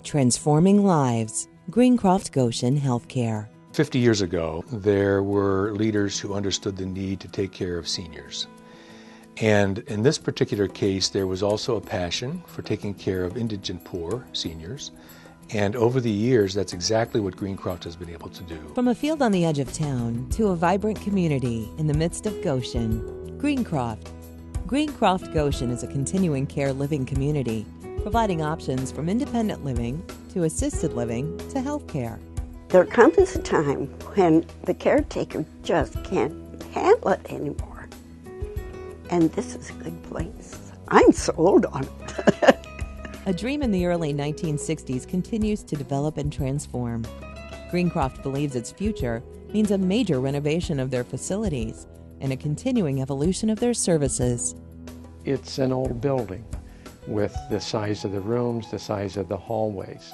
Transforming lives. Greencroft Goshen Healthcare. 50 years ago, there were leaders who understood the need to take care of seniors. And in this particular case, there was also a passion for taking care of indigent poor seniors. And over the years, that's exactly what Greencroft has been able to do. From a field on the edge of town to a vibrant community in the midst of Goshen, Greencroft. Greencroft Goshen is a continuing care living community, providing options from independent living to assisted living to healthcare. There comes a time when the caretaker just can't handle it anymore. And this is a good place. I'm sold on it. A dream in the early 1960s continues to develop and transform. Greencroft believes its future means a major renovation of their facilities and a continuing evolution of their services. It's an old building with the size of the rooms, the size of the hallways.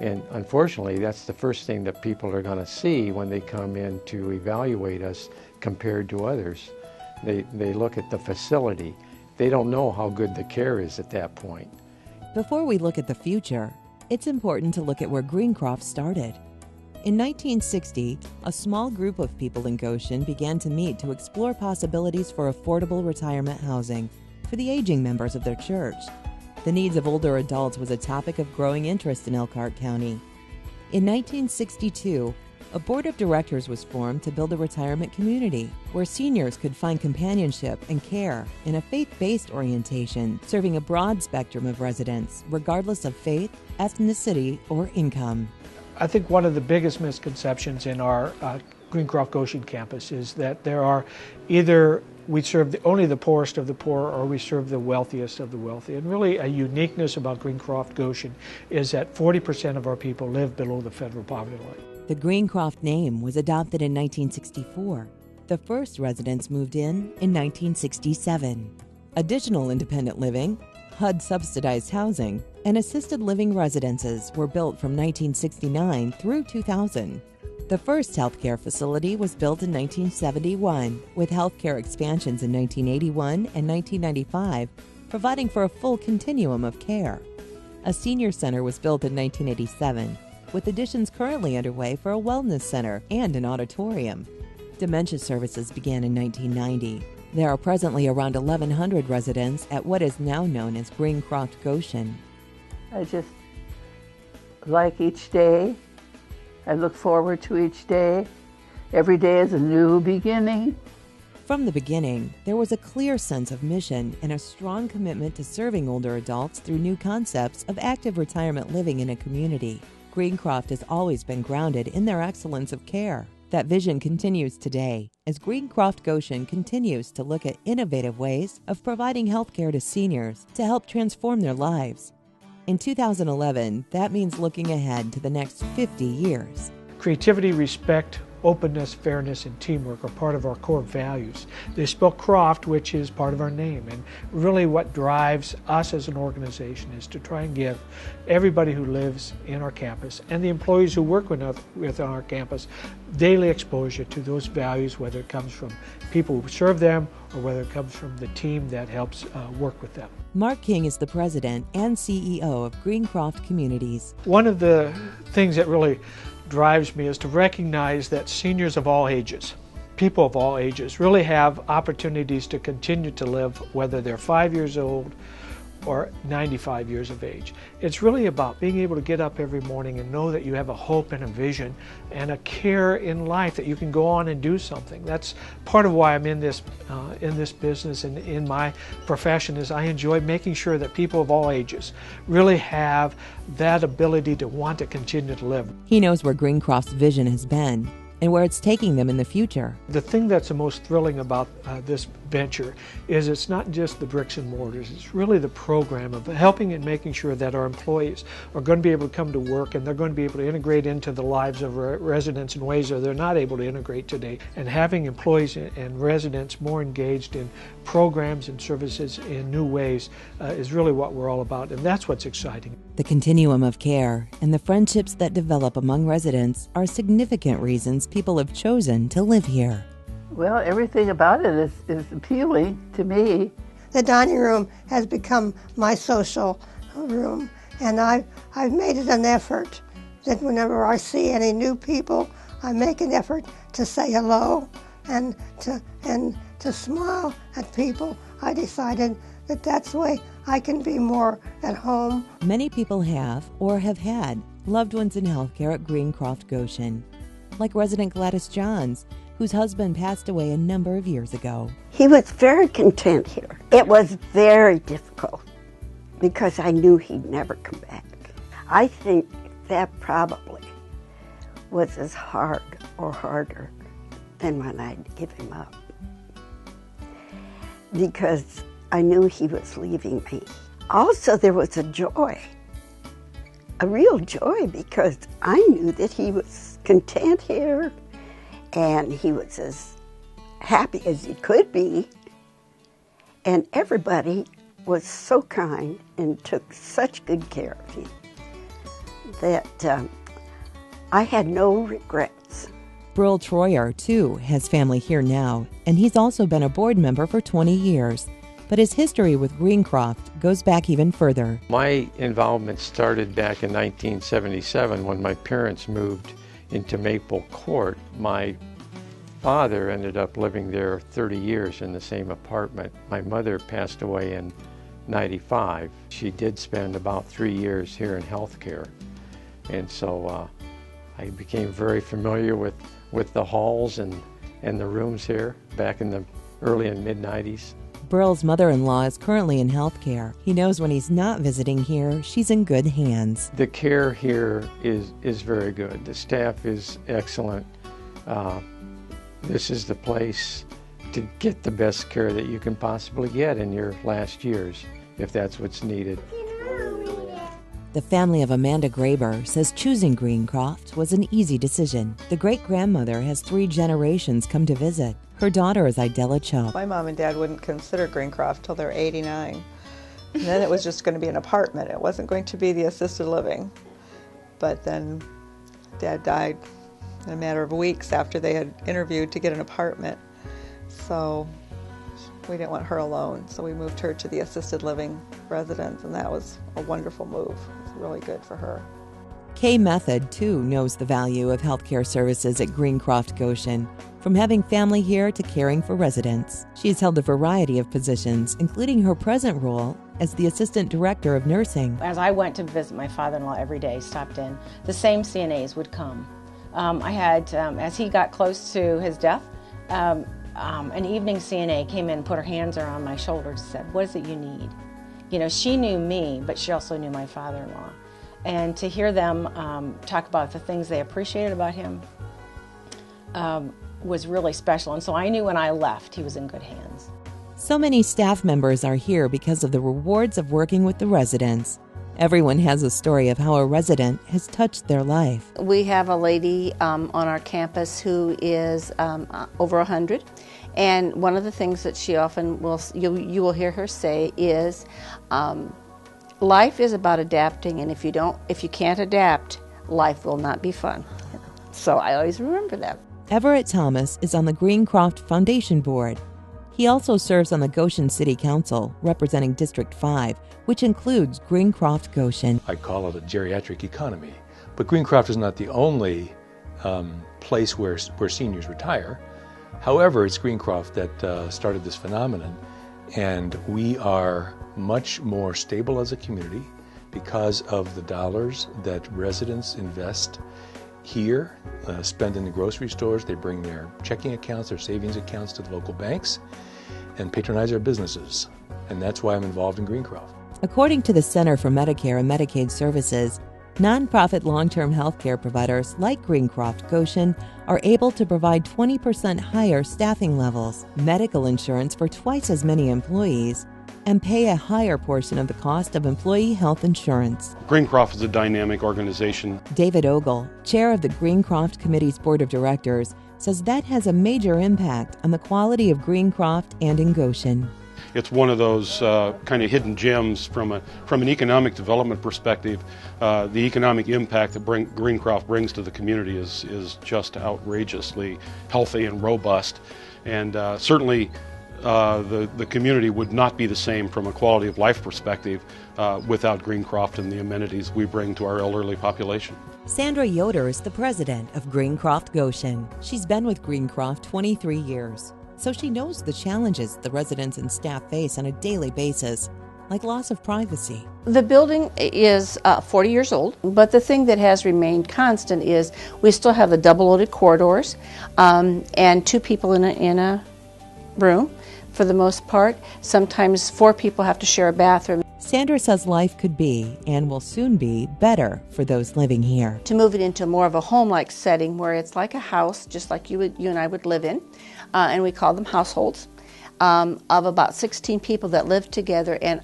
And unfortunately, that's the first thing that people are going to see when they come in to evaluate us compared to others. They look at the facility. They don't know how good the care is at that point. Before we look at the future, it's important to look at where Greencroft started. In 1960, a small group of people in Goshen began to meet to explore possibilities for affordable retirement housing for the aging members of their church. The needs of older adults was a topic of growing interest in Elkhart County. In 1962, a board of directors was formed to build a retirement community where seniors could find companionship and care in a faith-based orientation, serving a broad spectrum of residents, regardless of faith, ethnicity, or income. I think one of the biggest misconceptions in our Greencroft Goshen campus is that there are either we serve only the poorest of the poor or we serve the wealthiest of the wealthy. And really a uniqueness about Greencroft Goshen is that 40% of our people live below the federal poverty line. The Greencroft name was adopted in 1964. The first residents moved in 1967. Additional independent living, HUD-subsidized housing, and assisted living residences were built from 1969 through 2000. The first healthcare facility was built in 1971, with healthcare expansions in 1981 and 1995, providing for a full continuum of care. A senior center was built in 1987, with additions currently underway for a wellness center and an auditorium. Dementia services began in 1990. There are presently around 1,100 residents at what is now known as Greencroft Goshen. I just like each day. I look forward to each day. Every day is a new beginning. From the beginning, there was a clear sense of mission and a strong commitment to serving older adults through new concepts of active retirement living in a community. Greencroft has always been grounded in their excellence of care. That vision continues today as Greencroft Goshen continues to look at innovative ways of providing health care to seniors to help transform their lives. In 2011, that means looking ahead to the next 50 years. Creativity, respect, openness, fairness, and teamwork are part of our core values. They spell Croft, which is part of our name, and really what drives us as an organization is to try and give everybody who lives in our campus and the employees who work with our campus daily exposure to those values, whether it comes from people who serve them or whether it comes from the team that helps work with them. Mark King is the president and CEO of Greencroft Communities. One of the things that really drives me is to recognize that seniors of all ages, people of all ages, really have opportunities to continue to live, whether they're 5 years old or 95 years of age. It's really about being able to get up every morning and know that you have a hope and a vision and a care in life that you can go on and do something. That's part of why I'm in this business and in my profession is I enjoy making sure that people of all ages really have that ability to want to continue to live. He knows where Greencroft's vision has been and where it's taking them in the future. The thing that's the most thrilling about this venture is it's not just the bricks and mortars, it's really the program of helping and making sure that our employees are going to be able to come to work and they're going to be able to integrate into the lives of residents in ways that they're not able to integrate today. And having employees and residents more engaged in programs and services in new ways is really what we're all about, and that's what's exciting. The continuum of care and the friendships that develop among residents are significant reasons people have chosen to live here. Well, everything about it is appealing to me. The dining room has become my social room. And I've made it an effort that whenever I see any new people, I make an effort to say hello and to smile at people. I decided that that's the way I can be more at home. Many people have or have had loved ones in healthcare at Greencroft Goshen, like resident Gladys Johns, whose husband passed away a number of years ago. He was very content here. It was very difficult because I knew he'd never come back. I think that probably was as hard or harder than when I'd give him up, because I knew he was leaving me. Also, there was a joy, a real joy, because I knew that he was content here and he was as happy as he could be. And everybody was so kind and took such good care of him that I had no regrets. Brill Troyer, too, has family here now, and he's also been a board member for 20 years. But his history with Greencroft goes back even further. My involvement started back in 1977 when my parents moved into Maple Court. My father ended up living there 30 years in the same apartment. My mother passed away in '95. She did spend about 3 years here in healthcare. And so I became very familiar with the halls and the rooms here back in the early and mid-'90s. Brill's mother-in-law is currently in healthcare. He knows when he's not visiting here, she's in good hands. The care here is very good. The staff is excellent. This is the place to get the best care that you can possibly get in your last years, if that's what's needed. The family of Amanda Graber says choosing Greencroft was an easy decision. The great-grandmother has 3 generations come to visit. Her daughter is Idella Chubb. My mom and dad wouldn't consider Greencroft till they're 89. And then it was just going to be an apartment. It wasn't going to be the assisted living. But then Dad died in a matter of weeks after they had interviewed to get an apartment. So we didn't want her alone, so we moved her to the assisted living residence, and that was a wonderful move. It was really good for her. Kay Method, too, knows the value of healthcare services at Greencroft Goshen, from having family here to caring for residents. She has held a variety of positions, including her present role as the Assistant Director of Nursing. As I went to visit my father-in-law every day, stopped in, the same CNAs would come. I had, as he got close to his death, an evening CNA came in and put her hands around my shoulders and said, "What is it you need?" You know, she knew me, but she also knew my father-in-law. And to hear them talk about the things they appreciated about him was really special. And so I knew when I left, he was in good hands. So many staff members are here because of the rewards of working with the residents. Everyone has a story of how a resident has touched their life. We have a lady on our campus who is over 100, and one of the things that she often will, you will hear her say is, life is about adapting, and if you can't adapt, life will not be fun. So I always remember that. Everett Thomas is on the Greencroft Foundation Board. He also serves on the Goshen City Council, representing District 5, which includes Greencroft Goshen. I call it a geriatric economy. But Greencroft is not the only place where seniors retire. However, it's Greencroft that started this phenomenon, and we are much more stable as a community because of the dollars that residents invest here, spend in the grocery stores. They bring their checking accounts, their savings accounts to the local banks and patronize our businesses. And that's why I'm involved in Greencroft. According to the Center for Medicare and Medicaid Services, nonprofit long-term health care providers like Greencroft Goshen are able to provide 20% higher staffing levels, medical insurance for twice as many employees, and pay a higher portion of the cost of employee health insurance. Greencroft is a dynamic organization. David Ogle, chair of the Greencroft Committee's Board of Directors, says that has a major impact on the quality of Greencroft and in Goshen. It's one of those kind of hidden gems from an economic development perspective. The economic impact that Greencroft brings to the community is just outrageously healthy and robust, and certainly the community would not be the same from a quality of life perspective without Greencroft and the amenities we bring to our elderly population. Sandra Yoder is the president of Greencroft Goshen. She's been with Greencroft 23 years, so she knows the challenges the residents and staff face on a daily basis, like loss of privacy. The building is 40 years old, but the thing that has remained constant is we still have the double-loaded corridors and 2 people in a room for the most part. Sometimes 4 people have to share a bathroom. Sandra says life could be, and will soon be, better for those living here. To move it into more of a home-like setting where it's like a house, just like you and I would live in, and we call them households, of about 16 people that live together and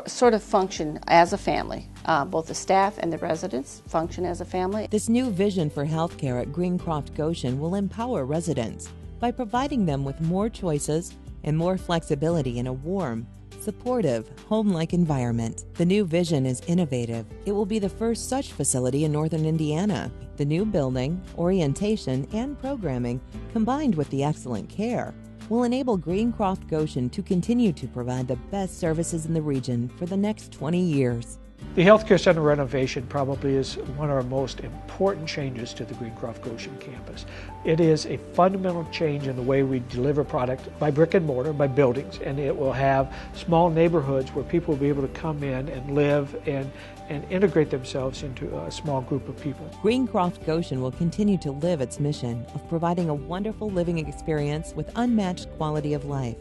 sort of function as a family. Both the staff and the residents function as a family. This new vision for healthcare at Greencroft Goshen will empower residents by providing them with more choices and more flexibility in a warm, supportive, home-like environment. The new vision is innovative. It will be the first such facility in northern Indiana. The new building, orientation, and programming, combined with the excellent care, will enable Greencroft Goshen to continue to provide the best services in the region for the next 20 years. The Healthcare Center renovation probably is one of our most important changes to the Greencroft Goshen campus. It is a fundamental change in the way we deliver product by brick and mortar, by buildings, and it will have small neighborhoods where people will be able to come in and live and integrate themselves into a small group of people. Greencroft Goshen will continue to live its mission of providing a wonderful living experience with unmatched quality of life,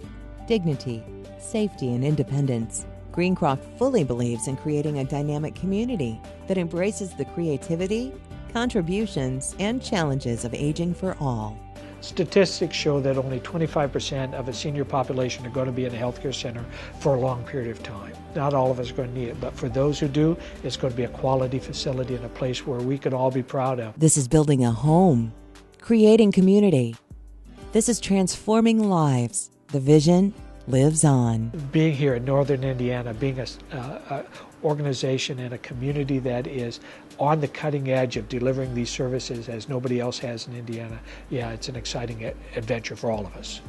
dignity, safety, and independence. Greencroft fully believes in creating a dynamic community that embraces the creativity, contributions, and challenges of aging for all. Statistics show that only 25% of a senior population are going to be in a healthcare center for a long period of time. Not all of us are going to need it, but for those who do, it's going to be a quality facility and a place where we could all be proud of. This is building a home, creating community. This is transforming lives. The vision lives on. Being here in northern Indiana, being a organization and a community that is on the cutting edge of delivering these services as nobody else has in Indiana, yeah, it's an exciting adventure for all of us.